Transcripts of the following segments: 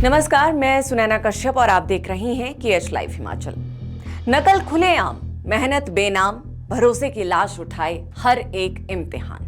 नमस्कार, मैं सुनैना कश्यप और आप देख रही हैं KH लाइव हिमाचल। नकल खुलेआम, मेहनत बेनाम, भरोसे की लाश उठाए हर एक इम्तिहान।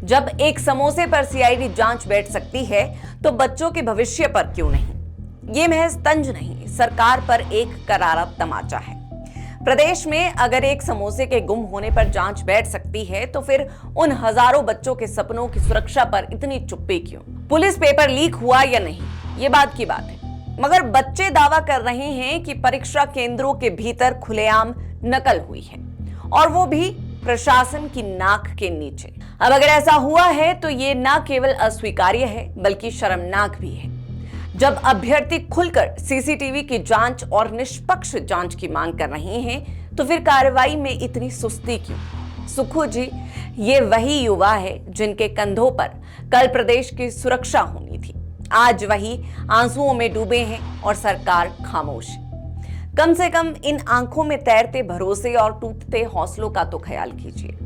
जब एक समोसे पर CID जांच बैठ सकती है तो बच्चों के भविष्य पर क्यों नहीं? ये महज तंज नहीं, सरकार पर एक करारा तमाचा है। प्रदेश में अगर एक समोसे के गुम होने पर जांच बैठ सकती है तो फिर उन हजारों बच्चों के सपनों की सुरक्षा पर इतनी चुप्पी क्यों? पुलिस पेपर लीक हुआ या नहीं, ये बात की बात है, मगर बच्चे दावा कर रहे हैं कि परीक्षा केंद्रों के भीतर खुलेआम नकल हुई है, और वो भी प्रशासन की नाक के नीचे। अब अगर ऐसा हुआ है तो ये न केवल अस्वीकार्य है बल्कि शर्मनाक भी है। जब अभ्यर्थी खुलकर CCTV की जांच और निष्पक्ष जांच की मांग कर रहे हैं तो फिर कार्रवाई में इतनी सुस्ती क्यों? सुखू जी ये वही युवा है जिनके कंधों पर कल प्रदेश की सुरक्षा होनी थी। आज वही आंसुओं में डूबे हैं और सरकार खामोश। कम से कम इन आंखों में तैरते भरोसे और टूटते हौसलों का तो ख्याल कीजिए।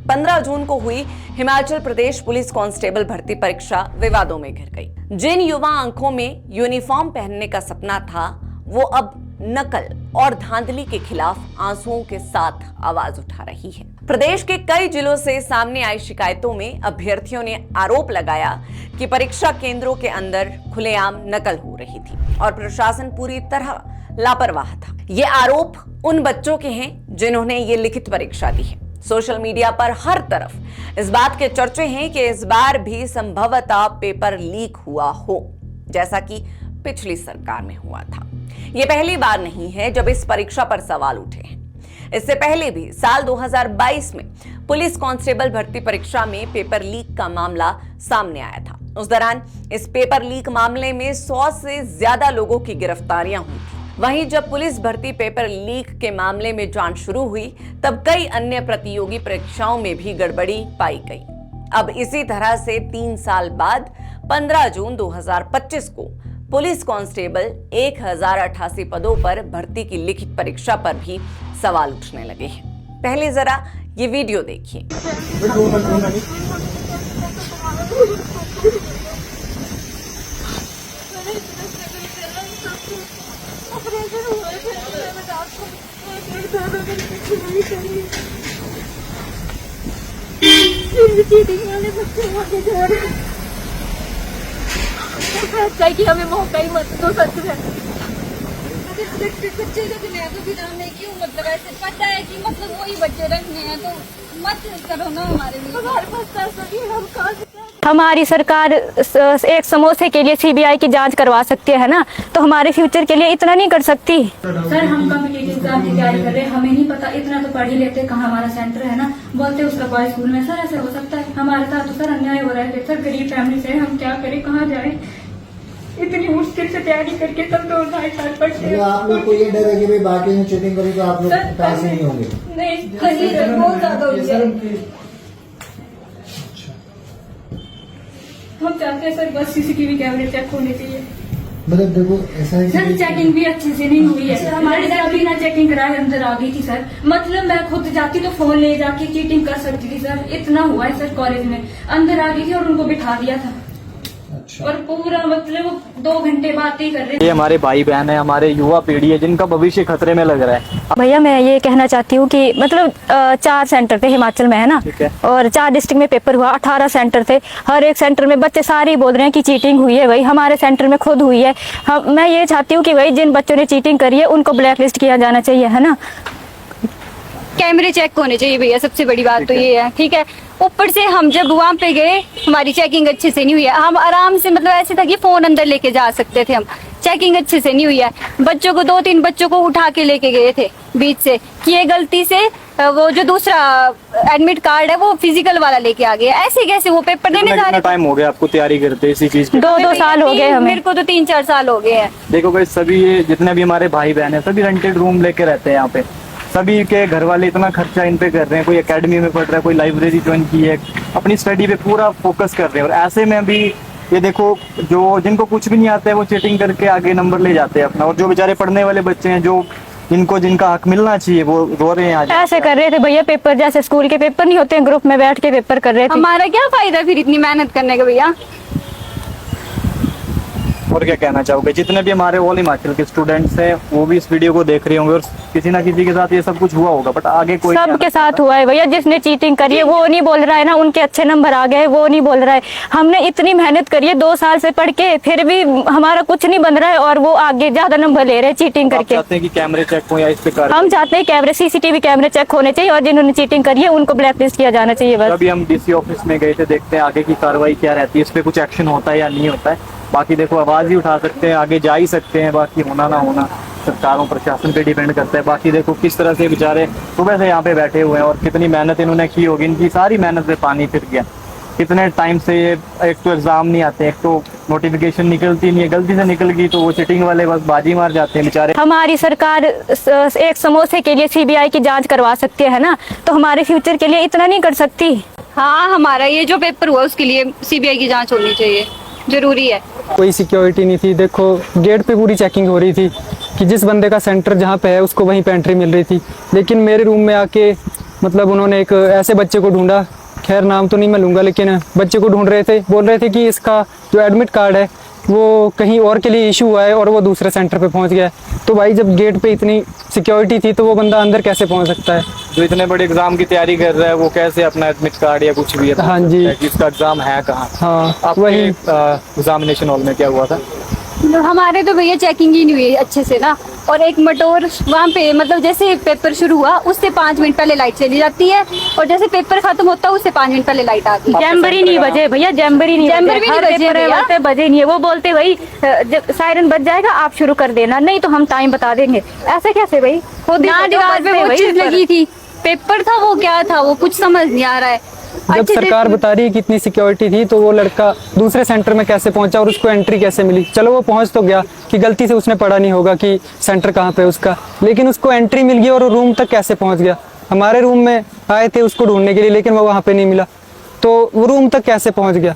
15 जून को हुई हिमाचल प्रदेश पुलिस कांस्टेबल भर्ती परीक्षा विवादों में घिर गई। जिन युवा आंखों में यूनिफॉर्म पहनने का सपना था वो अब नकल और धांधली के खिलाफ आंसुओं के साथ आवाज उठा रही है। प्रदेश के कई जिलों से सामने आई शिकायतों में अभ्यर्थियों ने आरोप लगाया कि परीक्षा केंद्रों के अंदर खुलेआम नकल हो रही थी और प्रशासन पूरी तरह लापरवाह था। ये आरोप उन बच्चों के हैं जिन्होंने ये लिखित परीक्षा दी है। सोशल मीडिया पर हर तरफ इस बात के चर्चे हैं कि इस बार भी संभवतः पेपर लीक हुआ हो, जैसा कि पिछली सरकार में हुआ था। यह पहली बार नहीं है जब इस परीक्षा पर सवाल उठे हैं। इससे पहले भी साल 2022 में पुलिस कांस्टेबल भर्ती परीक्षा में पेपर लीक का मामला सामने आया था। उस दौरान इस पेपर लीक मामले में 100 से ज्यादा लोगों की गिरफ्तारियां हुई थी। वहीं जब पुलिस भर्ती पेपर लीक के मामले में जांच शुरू हुई तब कई अन्य प्रतियोगी परीक्षाओं में भी गड़बड़ी पाई गई। अब इसी तरह से 3 साल बाद 15 जून 2025 को पुलिस कांस्टेबल 1088 पदों पर भर्ती की लिखित परीक्षा पर भी सवाल उठने लगे हैं। पहले जरा ये वीडियो देखिए। कि हमें मौका ही मत दो, सच में बच्चे का दुनिया को भी नहीं क्यों, मतलब ऐसे पता है कि मतलब वही बच्चे रखने हैं तो मत करो ना हमारे लिए। हमारे पास पैसा नहीं, हम कहाँ से? हमारी सरकार एक समोसे के लिए CBI की जांच करवा सकती है ना, तो हमारे फ्यूचर के लिए इतना नहीं कर सकती? सर हम कॉम्पिटिटिव एग्जाम की तैयारी कर रहे हैं, हमें नहीं पता, इतना तो पढ़ ही लेते कहाँ हमारा सेंटर है ना, बोलते उसका बॉय स्कूल में। सर ऐसे हो सकता है? हमारे साथ तो सर अन्याय हो रहा है। सर गरीब फैमिली से हम क्या करें, कहाँ जाए? इतनी मुश्किल से तैयारी करके तब 2-2.5 साल पढ़ते हैं। आप लोग को ये डर है कि भाई बाकी में चीटिंग करें तो आप लोग पैसे नहीं होंगे? नहीं, बहुत ज्यादा हो जाए। हम चाहते हैं सर बस CCTV कैमरे चेक होने चाहिए। मतलब देखो ऐसा है सर चेकिंग भी अच्छे से नहीं हुई है। हमारे साथ बिना चेकिंग कराए अंदर आ गई थी सर। मतलब मैं खुद जाती तो फोन ले जाके चीटिंग कर सकती थी सर। इतना हुआ है सर, कॉलेज में अंदर आ गई थी और उनको बिठा दिया था। अच्छा। और पूरा मतलब 2 घंटे बातें कर रहे थे। ये हमारे भाई बहन है, हमारे युवा पीढ़ी है जिनका भविष्य खतरे में लग रहा है। भैया मैं ये कहना चाहती हूँ कि मतलब 4 सेंटर थे हिमाचल में, है ना, और 4 डिस्ट्रिक्ट में पेपर हुआ, 18 सेंटर थे। हर एक सेंटर में बच्चे सारे बोल रहे हैं कि चीटिंग हुई है। भाई हमारे सेंटर में खुद हुई है। मैं ये चाहती हूँ कि भाई जिन बच्चों ने चीटिंग करी है उनको ब्लैक लिस्ट किया जाना चाहिए, है ना। कैमरे चेक होने चाहिए भैया, सबसे बड़ी बात तो ये है, ठीक है। ऊपर से हम जब वहाँ पे गए हमारी चेकिंग अच्छे से नहीं हुई है। हम आराम से मतलब ऐसे था कि फोन अंदर लेके जा सकते थे हम, चेकिंग अच्छे से नहीं हुई है। बच्चों को 2-3 बच्चों को उठा के लेके गए थे बीच से कि ये गलती से वो जो दूसरा एडमिट कार्ड है वो फिजिकल वाला लेके आ गया। ऐसे कैसे वो पेपर देने जा रहे? टाइम हो गया आपको तैयारी करते इसी चीज की? 2-2 साल हो गए हमें। मेरे को तो 3-4 साल हो गए हैं। देखो भाई सभी ये जितने भी हमारे भाई बहन है सभी रेंटेड रूम लेके रहते हैं यहाँ पे। सभी के घर वाले इतना खर्चा इन पे कर रहे हैं, कोई एकेडमी में पढ़ रहा है, कोई लाइब्रेरी ज्वाइन की है, अपनी स्टडी पे पूरा फोकस कर रहे हैं। और ऐसे में भी ये देखो जो जिनको कुछ भी नहीं आता है वो चीटिंग करके आगे नंबर ले जाते हैं अपना, और जो बेचारे पढ़ने वाले बच्चे हैं जो इनको जिनका हक मिलना चाहिए वो रो रहे हैं आज। ऐसे कर रहे थे भैया, पेपर जैसे स्कूल के पेपर नहीं होते हैं, ग्रुप में बैठ के पेपर कर रहे थे। हमारा क्या फायदा फिर इतनी मेहनत करने का भैया। और क्या कहना चाहोगे? जितने भी हमारे ऑल हिमाचल के स्टूडेंट्स हैं वो भी इस वीडियो को देख रहे होंगे और किसी ना किसी के साथ ये सब कुछ हुआ होगा, बट आगे कोई सबके साथ हुआ है भैया। जिसने चीटिंग करी है वो नहीं बोल रहा है ना, उनके अच्छे नंबर आ गए वो नहीं बोल रहा है। हमने इतनी मेहनत करी है 2 साल से पढ़ के, फिर भी हमारा कुछ नहीं बन रहा है और वो आगे ज्यादा नंबर ले रहे हैं चीटिंग आप करके। चाहते हैं कि कैमरे चेक हो या इस पे हम चाहते हैं कैमरे, सीसीटीवी कैमरे चेक होने चाहिए और जिन्होंने चीटिंग करी है उनको ब्लैकलिस्ट किया जाना चाहिए बस। अभी हम डीसी ऑफिस में गए थे, देखते हैं आगे की कार्रवाई क्या रहती है, इस पे कुछ एक्शन होता है या नहीं होता है। बाकी देखो आवाज ही उठा सकते हैं, आगे जा ही सकते हैं, बाकी होना ना होना सरकारों प्रशासन पे डिपेंड करता है। बाकी देखो किस तरह से बेचारे सुबह से यहाँ पे बैठे हुए हैं और कितनी मेहनत इन्होंने की होगी, इनकी सारी मेहनत पे पानी फिर गया। कितने टाइम से ये एक तो एग्जाम नहीं आते, एक तो नोटिफिकेशन निकलती नहीं है, गलती से निकल गई तो वो चिटिंग वाले बस बाजी मार जाते हैं बेचारे। हमारी सरकार एक समोसे के लिए सीबीआई की जांच करवा सकती है ना, तो हमारे फ्यूचर के लिए इतना नहीं कर सकती। हाँ, हमारा ये जो पेपर हुआ उसके लिए सीबीआई की जांच होनी चाहिए, जरूरी है। कोई सिक्योरिटी नहीं थी। देखो गेट पे पूरी चेकिंग हो रही थी कि जिस बंदे का सेंटर जहाँ पे है उसको वहीं पे एंट्री मिल रही थी, लेकिन मेरे रूम में आके मतलब उन्होंने एक ऐसे बच्चे को ढूंढा, खैर नाम तो नहीं मैं लूँगा, लेकिन बच्चे को ढूंढ रहे थे, बोल रहे थे कि इसका जो एडमिट कार्ड है वो कहीं और के लिए इशू हुआ है और वो दूसरे सेंटर पे पहुंच गया है। तो भाई जब गेट पे इतनी सिक्योरिटी थी तो वो बंदा अंदर कैसे पहुंच सकता है? जो इतने बड़े एग्जाम की तैयारी कर रहा है वो कैसे अपना एडमिट कार्ड या कुछ भी हाँ जी। इसका एग्जाम है कहाँ? हाँ आपके वही। एग्जामिनेशन हॉल में क्या हुआ था? मतलब हमारे तो भैया चेकिंग ही नहीं हुई अच्छे से ना, और एक मटोर वहाँ पे मतलब जैसे पेपर शुरू हुआ उससे 5 मिनट पहले लाइट चली जाती है और जैसे पेपर खत्म होता है उससे 5 मिनट पहले लाइट आती है। जैम्बरी नहीं बजे भैया, जैम्बरी नहीं जैम्बर भी नहीं हर बजे पेपर भैया। वैसे बजे नहीं है। वो बोलते भाई जब सायरन बज जाएगा आप शुरू कर देना, नहीं तो हम टाइम बता देंगे। ऐसे कैसे भाई? खुद ही ना तो दीवार पे बजते वो भाई चीज पेपर। लगी थी, पेपर था वो क्या था वो कुछ समझ नहीं आ रहा है। जब अच्छे से- सरकार बता रही है कि इतनी सिक्योरिटी थी तो वो लड़का दूसरे सेंटर में कैसे पहुंचा और उसको एंट्री कैसे मिली? चलो वो पहुंच तो गया कि गलती से उसने पढ़ा नहीं होगा कि सेंटर कहाँ पे है उसका, लेकिन उसको एंट्री मिल गई और वो रूम तक कैसे पहुंच गया? हमारे रूम में आए थे उसको ढूंढने के लिए, लेकिन वो वहाँ पे नहीं मिला, तो वो रूम तक कैसे पहुंच गया?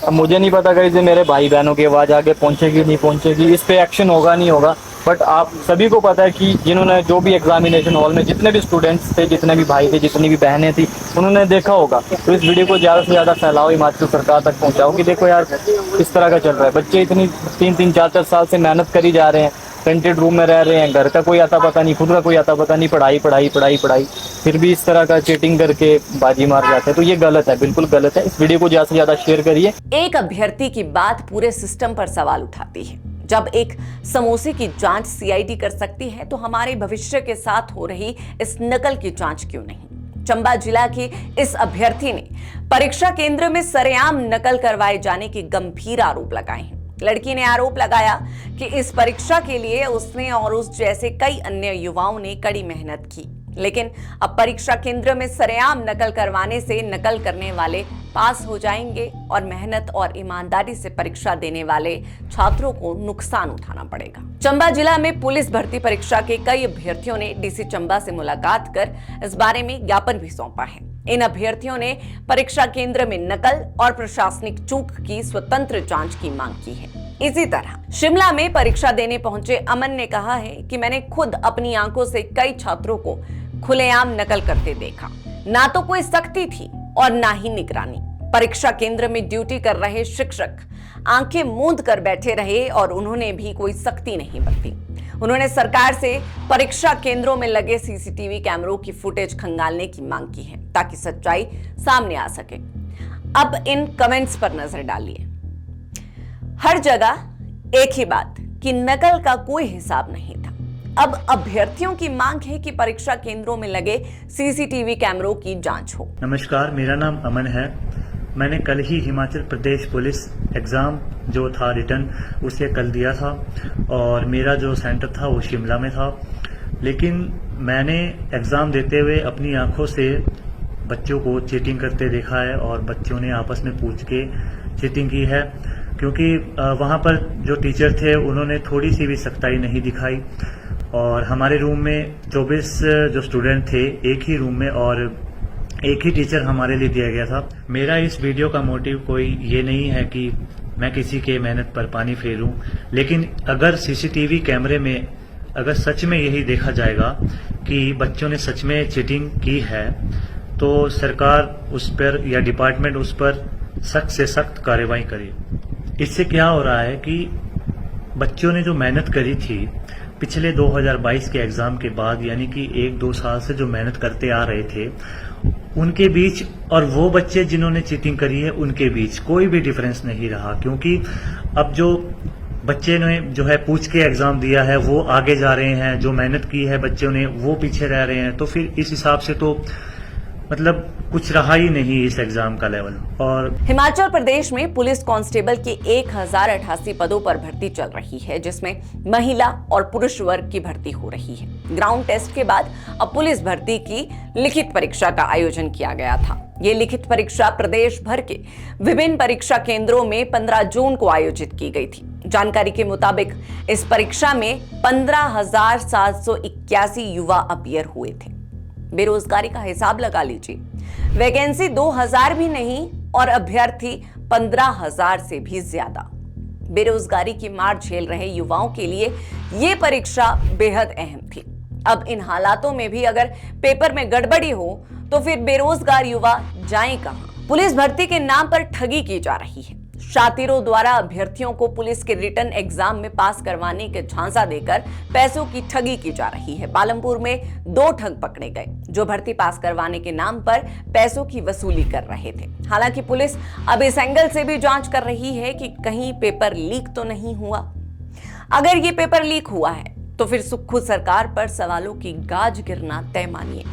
अब मुझे नहीं पता कहीं से मेरे भाई बहनों की आवाज़ आगे पहुंचेगी नहीं पहुंचेगी, इस पे एक्शन होगा नहीं होगा, बट आप सभी को पता है कि जिन्होंने जो भी एग्जामिनेशन हॉल में जितने भी स्टूडेंट्स थे, जितने भी भाई थे, जितनी भी बहनें थी, उन्होंने देखा होगा। तो इस वीडियो को ज़्यादा से ज़्यादा फैलाओ, हिमाचल सरकार तक पहुँचाओ कि देखो यार किस तरह का चल रहा है। बच्चे इतनी 3-3, 4-4 साल से मेहनत करी जा रहे हैं, रेंटेड रूम में रह रहे हैं, घर का कोई आता पता नहीं, खुद का कोई आता पता नहीं, पढ़ाई पढ़ाई पढ़ाई पढ़ाई, फिर भी इस तरह का चीटिंग करके बाजी मार जाते हैं। तो ये गलत है, बिल्कुल गलत है। इस वीडियो को ज़्यादा से ज़्यादा शेयर करिए। एक अभ्यर्थी की बात पूरे सिस्टम पर सवाल उठाती है। जब एक समोसे की जांच सीआईडी कर सकती है तो हमारे भविष्य के साथ हो रही इस नकल की जांच क्यों नहीं? चंबा जिला के इस अभ्यर्थी ने परीक्षा केंद्र में सरेआम नकल करवाए जाने के गंभीर आरोप लगाए हैं। लड़की ने आरोप लगाया कि इस परीक्षा के लिए उसने और उस जैसे कई अन्य युवाओं ने कड़ी मेहनत की, लेकिन अब परीक्षा केंद्र में सरेआम नकल करवाने से नकल करने वाले पास हो जाएंगे और मेहनत और ईमानदारी से परीक्षा देने वाले छात्रों को नुकसान उठाना पड़ेगा। चंबा जिला में पुलिस भर्ती परीक्षा के कई अभ्यर्थियों ने डीसी चंबा से मुलाकात कर इस बारे में ज्ञापन भी सौंपा है। इन अभ्यर्थियों ने परीक्षा केंद्र में नकल और प्रशासनिक चूक की स्वतंत्र जांच की मांग की है। इसी तरह शिमला में परीक्षा देने पहुंचे अमन ने कहा है कि मैंने खुद अपनी आंखों से कई छात्रों को खुलेआम नकल करते देखा। ना तो कोई सख्ती थी और ना ही निगरानी। परीक्षा केंद्र में ड्यूटी कर रहे शिक्षक आंखें मूंद कर बैठे रहे और उन्होंने भी कोई सख्ती नहीं बरती। उन्होंने सरकार से परीक्षा केंद्रों में लगे सीसीटीवी कैमरों की फुटेज खंगालने की मांग की है ताकि सच्चाई सामने आ सके। अब इन कमेंट्स पर नजर डालिए। हर जगह एक ही बात कि नकल का कोई हिसाब नहीं था। अब अभ्यर्थियों की मांग है कि परीक्षा केंद्रों में लगे सीसीटीवी कैमरों की जांच हो। नमस्कार, मेरा नाम अमन है। मैंने कल ही हिमाचल प्रदेश पुलिस एग्ज़ाम जो था रिटर्न उसे कल दिया था और मेरा जो सेंटर था वो शिमला में था, लेकिन मैंने एग्ज़ाम देते हुए अपनी आंखों से बच्चों को चीटिंग करते देखा है और बच्चों ने आपस में पूछ के चीटिंग की है, क्योंकि वहाँ पर जो टीचर थे उन्होंने थोड़ी सी भी सख्ताई नहीं दिखाई और हमारे रूम में 24 जो स्टूडेंट थे एक ही रूम में और एक ही टीचर हमारे लिए दिया गया था। मेरा इस वीडियो का मोटिव कोई ये नहीं है कि मैं किसी के मेहनत पर पानी फेरूं, लेकिन अगर सीसीटीवी कैमरे में अगर सच में यही देखा जाएगा कि बच्चों ने सच में चीटिंग की है तो सरकार उस पर या डिपार्टमेंट उस पर सख्त से सख्त कार्रवाई करे। इससे क्या हो रहा है कि बच्चों ने जो मेहनत करी थी पिछले 2022 के एग्जाम के बाद, यानी कि 1-2 साल से जो मेहनत करते आ रहे थे, उनके बीच और वो बच्चे जिन्होंने चीटिंग करी है उनके बीच कोई भी डिफरेंस नहीं रहा। क्योंकि अब जो बच्चे ने जो है पूछ के एग्जाम दिया है वो आगे जा रहे हैं, जो मेहनत की है बच्चों ने वो पीछे रह रहे हैं। तो फिर इस हिसाब से तो मतलब कुछ रहा ही नहीं इस एग्जाम का लेवल। और हिमाचल प्रदेश में पुलिस कांस्टेबल के 1088 पदों पर भर्ती चल रही है, जिसमें महिला और पुरुष वर्ग की भर्ती हो रही है। ग्राउंड टेस्ट के बाद अब पुलिस भर्ती की लिखित परीक्षा का आयोजन किया गया था। ये लिखित परीक्षा प्रदेश भर के विभिन्न परीक्षा केंद्रों में 15 जून को आयोजित की गई थी। जानकारी के मुताबिक इस परीक्षा में 15,781 युवा अपीयर हुए थे। बेरोजगारी का हिसाब लगा लीजिए, वैकेंसी 2000 भी नहीं और अभ्यर्थी 15,000 से भी ज्यादा। बेरोजगारी की मार झेल रहे युवाओं के लिए ये परीक्षा बेहद अहम थी। अब इन हालातों में भी अगर पेपर में गड़बड़ी हो तो फिर बेरोजगार युवा जाएं कहां? पुलिस भर्ती के नाम पर ठगी की जा रही है। शातिरों द्वारा अभ्यर्थियों को पुलिस के रिटन एग्जाम में पास करवाने के झांसा देकर पैसों की ठगी की जा रही है। पालमपुर में 2 ठग पकड़े गए जो भर्ती पास करवाने के नाम पर पैसों की वसूली कर रहे थे। हालांकि पुलिस अब इस एंगल से भी जांच कर रही है कि कहीं पेपर लीक तो नहीं हुआ। अगर ये पेपर लीक हुआ है तो फिर सुक्खू सरकार पर सवालों की गाज गिरना तय मानिए,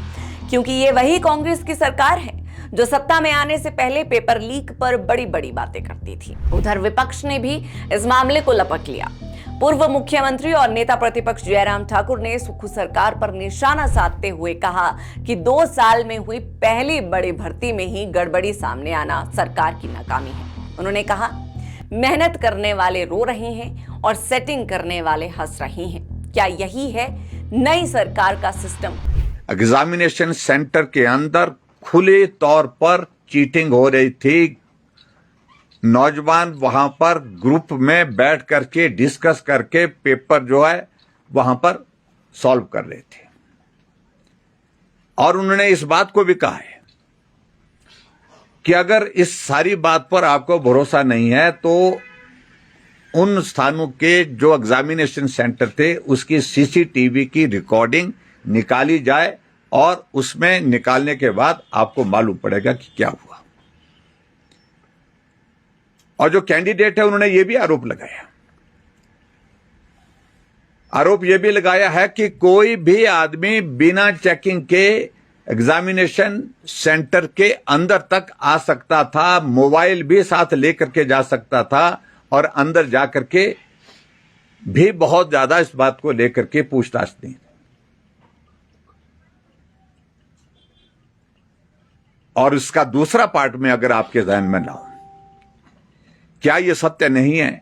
क्योंकि ये वही कांग्रेस की सरकार है जो सत्ता में आने से पहले पेपर लीक पर बड़ी बड़ी बातें करती थी। उधर विपक्ष ने भी इस मामले को लपक लिया। पूर्व मुख्यमंत्री और नेता प्रतिपक्ष जयराम ठाकुर ने सुक्खू सरकार पर निशाना साधते हुए कहा कि 2 साल में हुई पहली बड़ी भर्ती में ही गड़बड़ी सामने आना सरकार की नाकामी है। उन्होंने कहा, मेहनत करने वाले रो रहे हैं और सेटिंग करने वाले हंस रहे हैं। क्या यही है नई सरकार का सिस्टम? एग्जामिनेशन सेंटर के अंदर खुले तौर पर चीटिंग हो रही थी। नौजवान वहां पर ग्रुप में बैठ करके डिस्कस करके पेपर जो है वहां पर सॉल्व कर रहे थे। और उन्होंने इस बात को भी कहा है कि अगर इस सारी बात पर आपको भरोसा नहीं है तो उन स्थानों के जो एग्जामिनेशन सेंटर थे उसकी सीसीटीवी की रिकॉर्डिंग निकाली जाए और उसमें निकालने के बाद आपको मालूम पड़ेगा कि क्या हुआ। और जो कैंडिडेट है उन्होंने ये भी आरोप लगाया है कि कोई भी आदमी बिना चेकिंग के एग्जामिनेशन सेंटर के अंदर तक आ सकता था, मोबाइल भी साथ लेकर के जा सकता था और अंदर जाकर के भी बहुत ज्यादा इस बात को लेकर के पूछताछ नहीं। और इसका दूसरा पार्ट में अगर आपके ध्यान में लाऊं, क्या यह सत्य नहीं है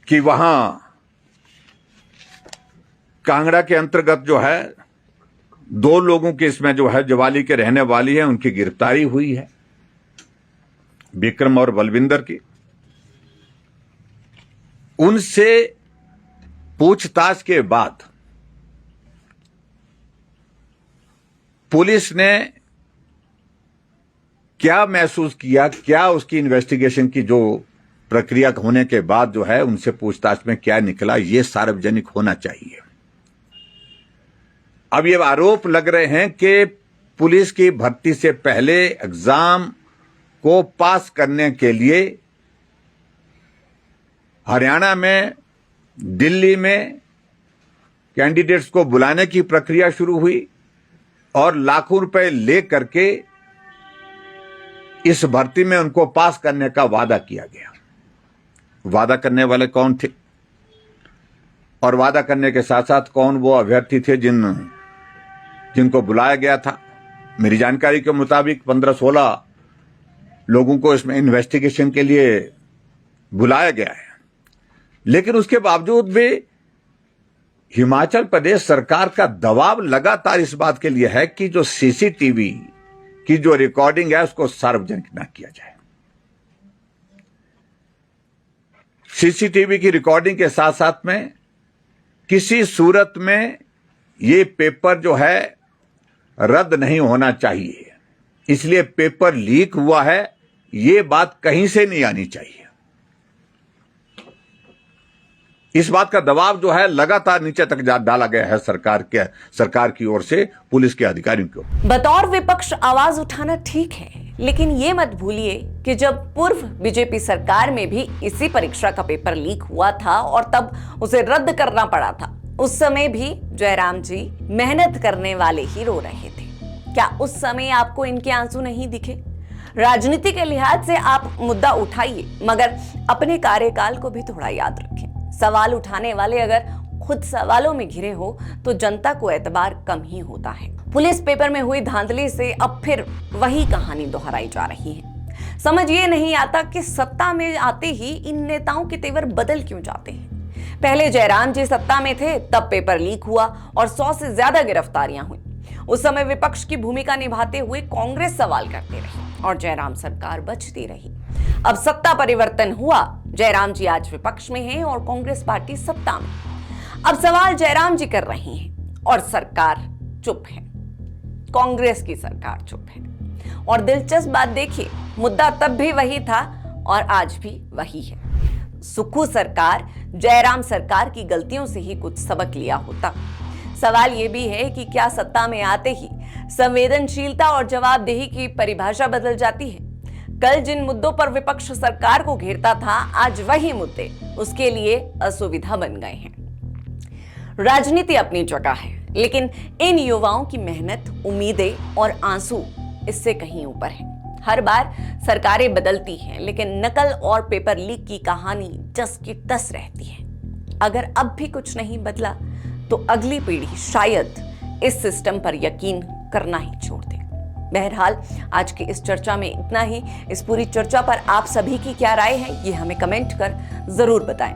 कि वहां कांगड़ा के अंतर्गत जो है 2 लोगों की इसमें जो है जवाली के रहने वाली है उनकी गिरफ्तारी हुई है, विक्रम और बलविंदर की। उनसे पूछताछ के बाद पुलिस ने क्या महसूस किया, क्या उसकी इन्वेस्टिगेशन की जो प्रक्रिया होने के बाद जो है उनसे पूछताछ में क्या निकला, यह सार्वजनिक होना चाहिए। अब ये आरोप लग रहे हैं कि पुलिस की भर्ती से पहले एग्जाम को पास करने के लिए हरियाणा में, दिल्ली में कैंडिडेट्स को बुलाने की प्रक्रिया शुरू हुई और लाखों रुपए ले करके इस भर्ती में उनको पास करने का वादा किया गया। वादा करने वाले कौन थे और वादा करने के साथ साथ कौन वो अभ्यर्थी थे जिनको बुलाया गया था? मेरी जानकारी के मुताबिक 15-16 लोगों को इसमें इन्वेस्टिगेशन के लिए बुलाया गया है। लेकिन उसके बावजूद भी हिमाचल प्रदेश सरकार का दबाव लगातार इस बात के लिए है कि जो सीसीटीवी की जो रिकॉर्डिंग है उसको सार्वजनिक ना किया जाए। सीसीटीवी की रिकॉर्डिंग के साथ साथ में किसी सूरत में ये पेपर जो है रद्द नहीं होना चाहिए, इसलिए पेपर लीक हुआ है ये बात कहीं से नहीं आनी चाहिए। इस बात का दबाव जो है लगातार नीचे तक डाला गया है सरकार की ओर से, पुलिस के अधिकारियों की ओर। बतौर विपक्ष आवाज उठाना ठीक है, लेकिन ये मत भूलिए कि जब पूर्व बीजेपी सरकार में भी इसी परीक्षा का पेपर लीक हुआ था और तब उसे रद्द करना पड़ा था, उस समय भी जयराम जी मेहनत करने वाले ही रो रहे थे। क्या उस समय आपको इनके आंसू नहीं दिखे? राजनीति के लिहाज से आप मुद्दा उठाइए, मगर अपने कार्यकाल को भी थोड़ा याद रखें। सवाल उठाने वाले अगर खुद सवालों में घिरे हो तो जनता को एतबार कम ही होता है। पुलिस पेपर में हुई धांधली से अब फिर वही कहानी दोहराई जा रही है। समझ ये नहीं आता कि सत्ता में आते ही इन नेताओं के तेवर बदल क्यों जाते हैं। पहले जयराम जी सत्ता में थे, तब पेपर लीक हुआ और 100 से ज्यादा गिरफ्तारियां हुई। उस समय विपक्ष की भूमिका निभाते हुए कांग्रेस सवाल करते रही और जयराम सरकार बचती रही। अब सत्ता परिवर्तन हुआ, जयराम जी आज विपक्ष में हैं और कांग्रेस पार्टी सत्ता में। अब सवाल जयराम जी कर रही हैं और सरकार चुप है, कांग्रेस की सरकार चुप है। और दिलचस्प बात देखिए, मुद्दा तब भी वही था और आज भी वही है। सुक्खू सरकार जयराम सरकार की गलतियों से ही कुछ सबक लिया होता। सवाल यह भी है कि क्या सत्ता में आते ही संवेदनशीलता और जवाबदेही की परिभाषा बदल जाती है? कल जिन मुद्दों पर विपक्ष सरकार को घेरता था, आज वही मुद्दे उसके लिए असुविधा बन गए हैं। राजनीति अपनी जगह है, लेकिन इन युवाओं की मेहनत, उम्मीदें और आंसू इससे कहीं ऊपर है। हर बार सरकारें बदलती हैं, लेकिन नकल और पेपर लीक की कहानी जस की तस रहती है। अगर अब भी कुछ नहीं बदला तो अगली पीढ़ी शायद इस सिस्टम पर यकीन करना ही छोड़ दे। बहरहाल आज की इस चर्चा में इतना ही। इस पूरी चर्चा पर आप सभी की क्या राय है, ये हमें कमेंट कर जरूर बताएं।